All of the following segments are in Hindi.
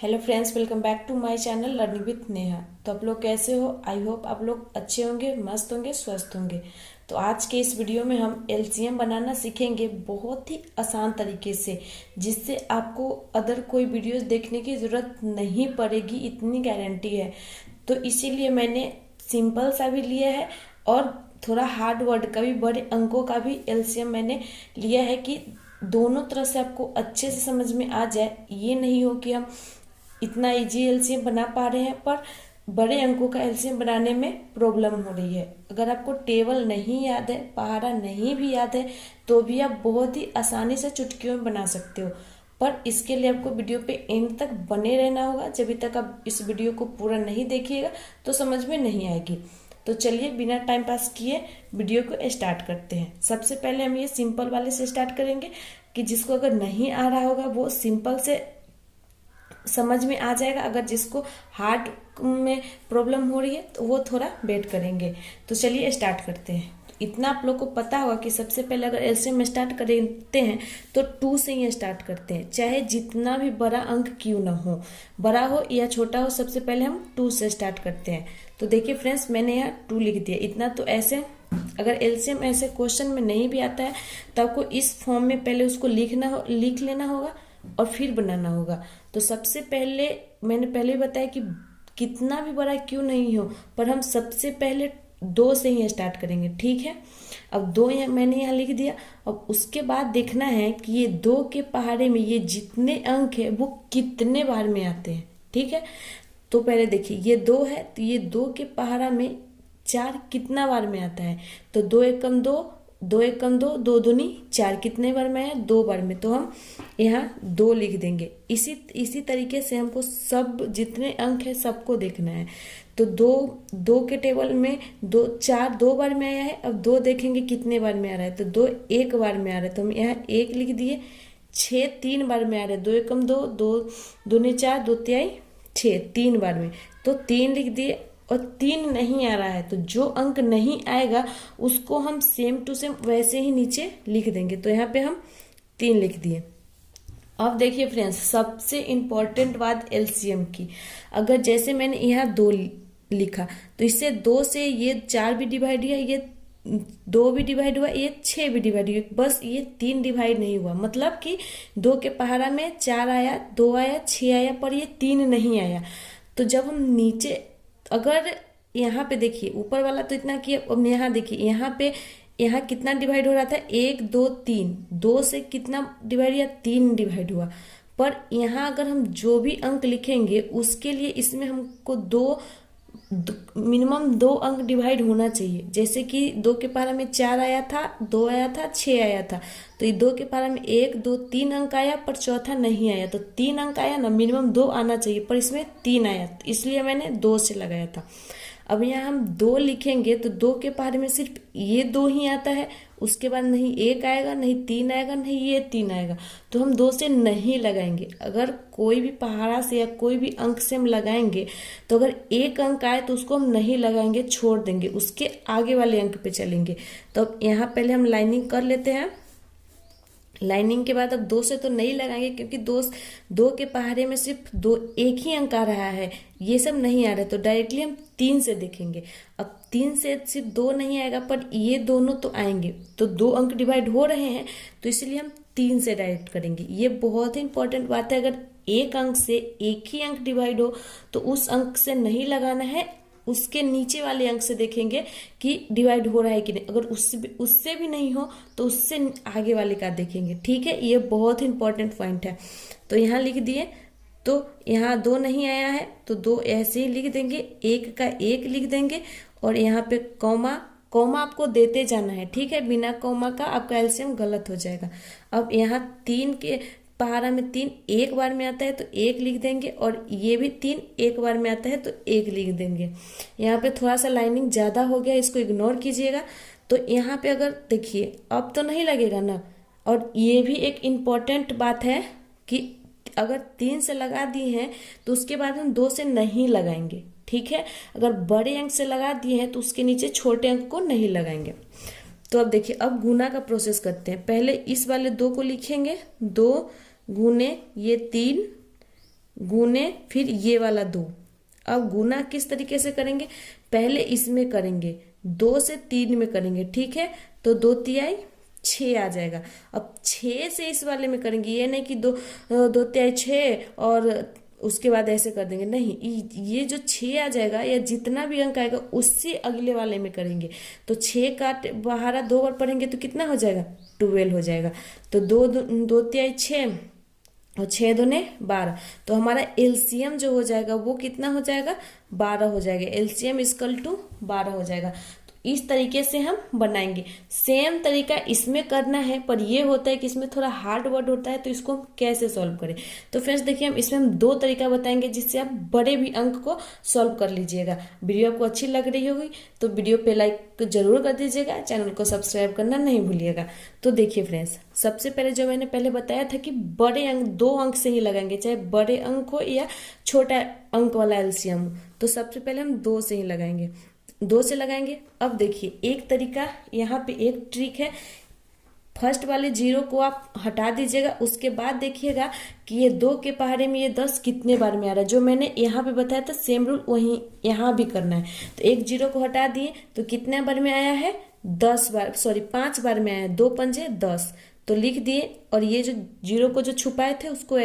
Hello friends, welcome back to my channel learning with Neha. तो आप लोग कैसे हो? आई होप आप लोग अच्छे होंगे, मस्त होंगे, स्वस्थ होंगे। तो आज के इस वीडियो में हम एलसीएम बनाना सीखेंगे बहुत ही आसान तरीके से, जिससे आपको अदर कोई वीडियोस देखने की ज़रूरत नहीं पड़ेगी, इतनी गारंटी है। तो इसीलिए मैंने सिंपल सा भी लिया है और थोड़ा हार्ड वर्ड का भी, बड़े अंकों का भी एलसीएम मैंने लिया है कि दोनों तरह से आपको अच्छे से समझ में आ जाए। ये नहीं हो कि हम इतना इजी एलसीएम बना पा रहे हैं पर बड़े अंकों का एलसीएम बनाने में प्रॉब्लम हो रही है। अगर आपको टेबल नहीं याद है, पहाड़ा नहीं भी याद है, तो भी आप बहुत ही आसानी से चुटकियों में बना सकते हो। पर इसके लिए आपको वीडियो पे एंड तक बने रहना होगा। जब तक आप इस वीडियो को पूरा नहीं देखिएगा तो समझ में नहीं आएगी। तो चलिए बिना टाइम पास किए वीडियो को स्टार्ट करते हैं। सबसे पहले हम ये सिंपल वाले से स्टार्ट करेंगे कि जिसको अगर नहीं आ रहा होगा वो सिंपल से समझ में आ जाएगा। अगर जिसको हार्ड में प्रॉब्लम हो रही है तो वो थोड़ा वेट करेंगे। तो चलिए स्टार्ट करते हैं। तो इतना आप लोग को पता होगा कि सबसे पहले अगर एलसीएम में स्टार्ट करते हैं तो 2 से ही स्टार्ट करते हैं, चाहे जितना भी बड़ा अंक क्यों ना हो, बड़ा हो या छोटा हो, सबसे पहले हम 2 से स्टार्ट करते हैं। तो देखिए फ्रेंड्स, मैंने यहाँ 2 लिख दिया। इतना तो ऐसे अगर एलसीएम ऐसे क्वेश्चन में नहीं भी आता है तो आपको इस फॉर्म में पहले उसको लिख लेना होगा और फिर बनाना होगा। तो सबसे पहले मैंने पहले बताया कि कितना भी बड़ा क्यों नहीं हो, पर हम सबसे पहले 2 से ही स्टार्ट करेंगे, ठीक है। अब 2 मैंने यहाँ लिख दिया। अब उसके बाद देखना है कि ये 2 के पहाड़े में ये जितने अंक है वो कितने बार में आते हैं, ठीक है। तो पहले देखिए, ये 2 है तो ये 2 के पहाड़ा में 4 कितना बार में आता है? तो 2 एकम 2, 2 एकम 2, 2 दूनी 4, कितने बार में है? 2 बार में। तो हम यहाँ 2 लिख देंगे। इसी तरीके से हमको सब जितने अंक है सबको देखना है। तो 2 के टेबल में 2 बार में आया है। अब 2 देखेंगे कितने बार में आ रहा है। तो 2 एक बार में आ रहा है तो हम यहाँ 1 लिख दिए। 6 3 बार में आ रहा है। 2 एकम 2, 2 दूनी 4, 2 तिहाई 6, 3 बार में। तो 3 लिख दिए। और 3 नहीं आ रहा है तो जो अंक नहीं आएगा उसको हम सेम टू सेम वैसे ही नीचे लिख देंगे। तो यहाँ पे हम 3 लिख दिए। अब देखिए फ्रेंड्स, सबसे इम्पोर्टेंट बात एलसीएम की, अगर जैसे मैंने यहाँ 2 लिखा तो इससे 2 से ये 4 भी डिवाइड हुआ, ये 2 भी डिवाइड हुआ, ये 6 भी डिवाइड हुआ, बस ये 3 डिवाइड नहीं हुआ। मतलब कि 2 के पहाड़ा में 4 आया, 2 आया, 6 आया, पर ये 3 नहीं आया। तो जब हम नीचे, अगर यहाँ पे देखिए ऊपर वाला तो इतना किया, अब यहाँ देखिए यहाँ पे यहाँ कितना डिवाइड हो रहा था? 1 2 3, 2 से कितना डिवाइड हुआ? 3 डिवाइड हुआ। पर यहाँ अगर हम जो भी अंक लिखेंगे उसके लिए इसमें हमको मिनिमम 2 अंक डिवाइड होना चाहिए। जैसे कि 2 के पारा में 4 आया था, 2 आया था, 6 आया था, तो ये 2 के पारा में 1 2 3 अंक आया पर चौथा नहीं आया। तो 3 अंक आया ना, मिनिमम 2 आना चाहिए, पर इसमें 3 आया, इसलिए मैंने 2 से लगाया था। अब यहाँ हम 2 लिखेंगे तो 2 के पारे में सिर्फ ये 2 ही आता है, उसके बाद नहीं 1 आएगा, नहीं 3 आएगा, नहीं ये 3 आएगा। तो हम 2 से नहीं लगाएंगे। अगर कोई भी पहाड़ा से या कोई भी अंक से हम लगाएंगे तो अगर 1 अंक आए तो उसको हम नहीं लगाएंगे, छोड़ देंगे, उसके आगे वाले अंक पे चलेंगे। तो अब यहाँ पहले हम लाइनिंग कर लेते हैं। लाइनिंग के बाद अब 2 से तो नहीं लगाएंगे क्योंकि 2 के पहाड़े में सिर्फ 2 एक ही अंक आ रहा है, ये सब नहीं आ रहा है। तो डायरेक्टली हम 3 से देखेंगे। अब 3 से सिर्फ 2 नहीं आएगा पर ये दोनों तो आएंगे, तो 2 अंक डिवाइड हो रहे हैं, तो इसलिए हम 3 से डायरेक्ट करेंगे। ये बहुत ही इंपॉर्टेंट बात है। अगर एक अंक से एक ही अंक डिवाइड हो तो उस अंक से नहीं लगाना है, उसके नीचे वाले अंक से देखेंगे कि डिवाइड हो रहा है कि नहीं। अगर उससे भी नहीं हो तो उससे आगे वाले का देखेंगे, ठीक है। ये बहुत इंपॉर्टेंट पॉइंट है। तो यहाँ लिख दिए। तो यहाँ 2 नहीं आया है तो 2 ऐसे ही लिख देंगे, 1 का 1 लिख देंगे और यहाँ पे कॉमा आपको देते जाना है, ठीक है। बिना कॉमा का आपका एलसीएम गलत हो जाएगा। अब यहाँ 3 के पहाड़ा में 3 एक बार में आता है तो 1 लिख देंगे, और ये भी 3 एक बार में आता है तो 1 लिख देंगे। यहाँ पे थोड़ा सा लाइनिंग ज़्यादा हो गया, इसको इग्नोर कीजिएगा। तो यहाँ पे अगर देखिए अब तो नहीं लगेगा ना। और ये भी एक इम्पॉर्टेंट बात है कि अगर 3 से लगा दिए हैं तो उसके बाद हम 2 से नहीं लगाएंगे, ठीक है। अगर बड़े अंक से लगा दिए हैं तो उसके नीचे छोटे अंक को नहीं लगाएंगे। तो अब देखिए, अब गुना का प्रोसेस करते हैं। पहले इस वाले 2 को लिखेंगे, 2 गुने ये 3 गुने फिर ये वाला 2। अब गुना किस तरीके से करेंगे, पहले इसमें करेंगे, 2 से 3 में करेंगे, ठीक है। तो 2 तिहाई 6 आ जाएगा। अब 6 से इस वाले में करेंगे, ये नहीं कि 2 तिहाई 6 और उसके बाद ऐसे कर देंगे, नहीं, ये जो 6 आ जाएगा या जितना भी अंक आएगा उससे अगले वाले में करेंगे। तो 6 का बहारा 2 बार पढ़ेंगे तो कितना हो जाएगा, 12 हो जाएगा। तो 2 तिहाई 6 और 6 दूने 12। तो हमारा एलसीएम जो हो जाएगा वो कितना हो जाएगा, 12 हो जाएगा। एलसीएम इक्वल टू 12 हो जाएगा। इस तरीके से हम बनाएंगे। सेम तरीका इसमें करना है, पर ये होता है कि इसमें थोड़ा हार्ड वर्ड होता है, तो इसको हम कैसे सॉल्व करें। तो फ्रेंड्स देखिए, इसमें हम 2 तरीका बताएंगे जिससे आप बड़े भी अंक को सॉल्व कर लीजिएगा। वीडियो आपको अच्छी लग रही होगी तो वीडियो पे लाइक जरूर कर दीजिएगा, चैनल को सब्सक्राइब करना नहीं भूलिएगा। तो देखिए फ्रेंड्स, सबसे पहले जो मैंने पहले बताया था कि बड़े अंक 2 अंक से ही लगाएंगे, चाहे बड़े अंक हो या छोटा अंक वाला एलसीएम हो। तो सबसे पहले हम 2 से ही लगाएंगे, 2 से लगाएंगे। अब देखिए एक तरीका, यहाँ पे एक ट्रिक है, फर्स्ट वाले 0 को आप हटा दीजिएगा, उसके बाद देखिएगा कि ये 2 के पहाड़े में ये 10 कितने बार में आ रहा है। जो मैंने यहाँ पे बताया था सेम रूल वहीं यहाँ भी करना है। तो एक 0 को हटा दिए तो कितने बार में आया है, 10 बार, सॉरी 5 बार में आया है, 2 पंजे 10। तो लिख दिए, और ये जो 0 को जो छुपाए थे उसको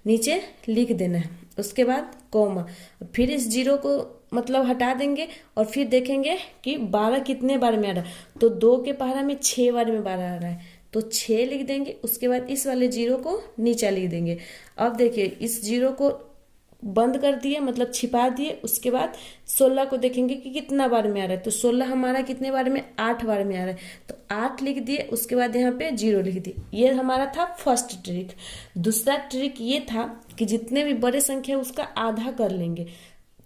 नीचे लिख देना है, उसके बाद कॉमा, फिर इस 0 को मतलब हटा देंगे और फिर देखेंगे कि 12 कितने बार में आ रहा है। तो 2 के पहाड़ा में 6 बार में 12 आ रहा है, तो 6 लिख देंगे, उसके बाद इस वाले 0 को नीचे लिख देंगे। अब देखिए इस 0 को बंद कर दिए, मतलब छिपा दिए, उसके बाद 16 को देखेंगे कि कितना बार में आ रहा है। तो 16 हमारा कितने बार में, 8 बार में आ रहा है, तो 8 लिख दिए, उसके बाद यहाँ पे 0 लिख दिए। ये हमारा था फर्स्ट ट्रिक। दूसरा ट्रिक ये था कि जितने भी बड़े संख्या उसका आधा कर लेंगे।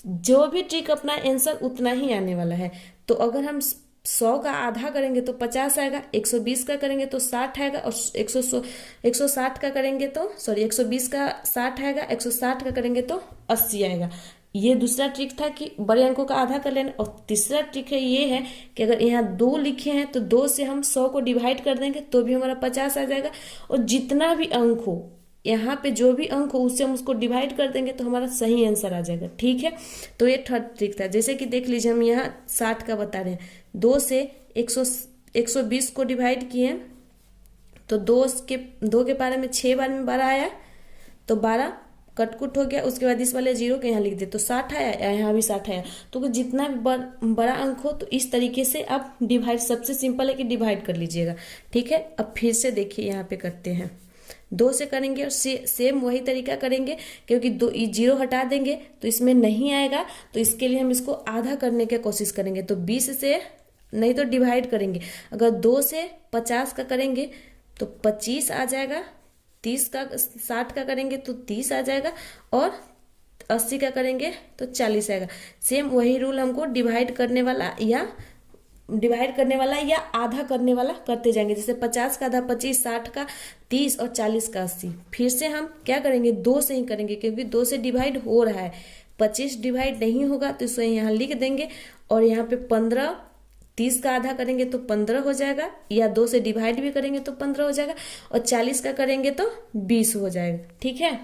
जो भी ट्रिक अपना आंसर उतना ही आने वाला है। तो अगर हम 100 का आधा करेंगे तो 50 आएगा, 120 का करेंगे तो 60 आएगा, और 160 का करेंगे तो 120 का 60 आएगा, 160 का करेंगे तो 80 आएगा। ये दूसरा ट्रिक था कि बड़े अंकों का आधा कर लेना। और तीसरा ट्रिक है ये है कि अगर यहाँ 2 लिखे हैं तो 2 से हम 100 को डिवाइड कर देंगे तो भी हमारा 50 आ जाएगा। और जितना भी अंक हो, यहाँ पे जो भी अंक हो उससे हम उसको डिवाइड कर देंगे तो हमारा सही आंसर आ जाएगा, ठीक है। तो ये थर्ड ट्रिक था। जैसे कि देख लीजिए, हम यहाँ 60 का बता रहे हैं, 2 से 120 को डिवाइड किए तो 2 के पारे में 6 बार में 12 आया, तो 12 कटकुट हो गया। उसके बाद इस वाले 0 के यहाँ लिख दे तो 60 आया, यहाँ भी 60 आया। तो जितना भी बड़ा अंक हो तो इस तरीके से आप डिवाइड, सबसे सिंपल है कि डिवाइड कर लीजिएगा, ठीक है। अब फिर से देखिए यहाँ पे करते हैं, 2 से करेंगे और सेम वही तरीका करेंगे, क्योंकि 0 हटा देंगे तो इसमें नहीं आएगा। तो इसके लिए हम इसको आधा करने की कोशिश करेंगे। तो 20 से नहीं तो डिवाइड करेंगे। अगर 2 से 50 का करेंगे तो 25 आ जाएगा, 60 का करेंगे तो 30 आ जाएगा, और 80 का करेंगे तो 40 आएगा। सेम वही रूल हमको डिवाइड करने वाला या आधा करने वाला करते जाएंगे। जैसे 50 का आधा 25, 60 का 30 और 40 का 80। फिर से हम क्या करेंगे, 2 से ही करेंगे, क्योंकि 2 से डिवाइड हो रहा है। 25 डिवाइड नहीं होगा तो इसे यहाँ लिख देंगे, और यहाँ पे 15, 30 का आधा करेंगे तो 15 हो जाएगा, या 2 से डिवाइड भी करेंगे तो 15 हो जाएगा, और 40 का करेंगे तो 20 हो जाएगा, ठीक है।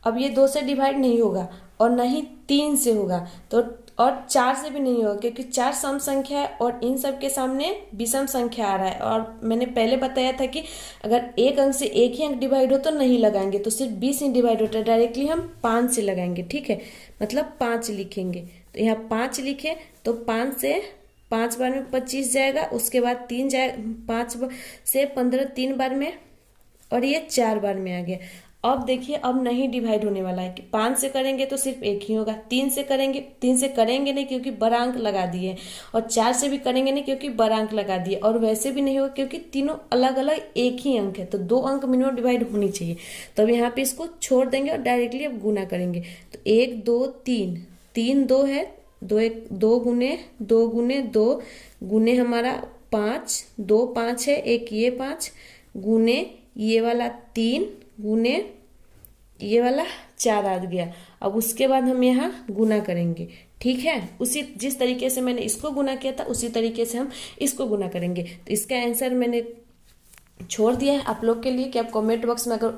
अब ये 2 से डिवाइड नहीं होगा और न ही 3 से होगा, तो और 4 से भी नहीं होगा, क्योंकि 4 सम संख्या है और इन सब के सामने विषम संख्या आ रहा है। और मैंने पहले बताया था कि अगर एक अंक से एक ही अंक डिवाइड हो तो नहीं लगाएंगे, तो सिर्फ 20 ही डिवाइड होता है, डायरेक्टली हम 5 से लगाएंगे, ठीक है। मतलब 5 लिखेंगे, तो यहाँ 5 लिखे तो 5 से 5 बार में 25 जाएगा, उसके बाद 3 जाएगा, 5 से 15 3 बार में, और ये 4 बार में आ गया। अब देखिए, अब नहीं डिवाइड होने वाला है कि 5 से करेंगे तो सिर्फ एक ही होगा, 3 से करेंगे नहीं क्योंकि बड़ा अंक लगा दिए, और 4 से भी करेंगे नहीं क्योंकि बड़ा अंक लगा दिए, और वैसे भी नहीं होगा क्योंकि तीनों अलग अलग एक ही अंक है, तो 2 अंक मिनिमम डिवाइड होनी चाहिए। तो अब यहाँ पे इसको छोड़ देंगे और डायरेक्टली अब गुना करेंगे। तो 1 2 3 2 है, 2 गुने 2 गुने हमारा 5, 2 5 है, एक ये 5 गुने ये वाला 3 गुने ये वाला 4 आ गया। अब उसके बाद हम यहाँ गुना करेंगे, ठीक है। उसी जिस तरीके से मैंने इसको गुना किया था उसी तरीके से हम इसको गुना करेंगे। तो इसका आंसर मैंने छोड़ दिया है आप लोग के लिए कि आप कमेंट बॉक्स में, अगर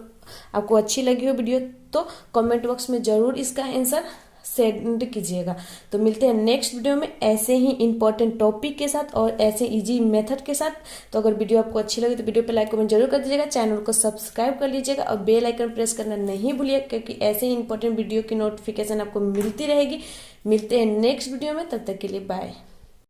आपको अच्छी लगी हो वीडियो तो कमेंट बॉक्स में जरूर इसका आंसर सेंड कीजिएगा। तो मिलते हैं नेक्स्ट वीडियो में ऐसे ही इंपॉर्टेंट टॉपिक के साथ और ऐसे इजी मेथड के साथ। तो अगर वीडियो आपको अच्छी लगी तो वीडियो पे लाइक कमेंट जरूर कर दीजिएगा, चैनल को सब्सक्राइब कर लीजिएगा और बेल आइकन प्रेस करना नहीं भूलिएगा, क्योंकि ऐसे ही इंपॉर्टेंट वीडियो की नोटिफिकेशन आपको मिलती रहेगी। मिलते हैं नेक्स्ट वीडियो में, तब तक के लिए बाय।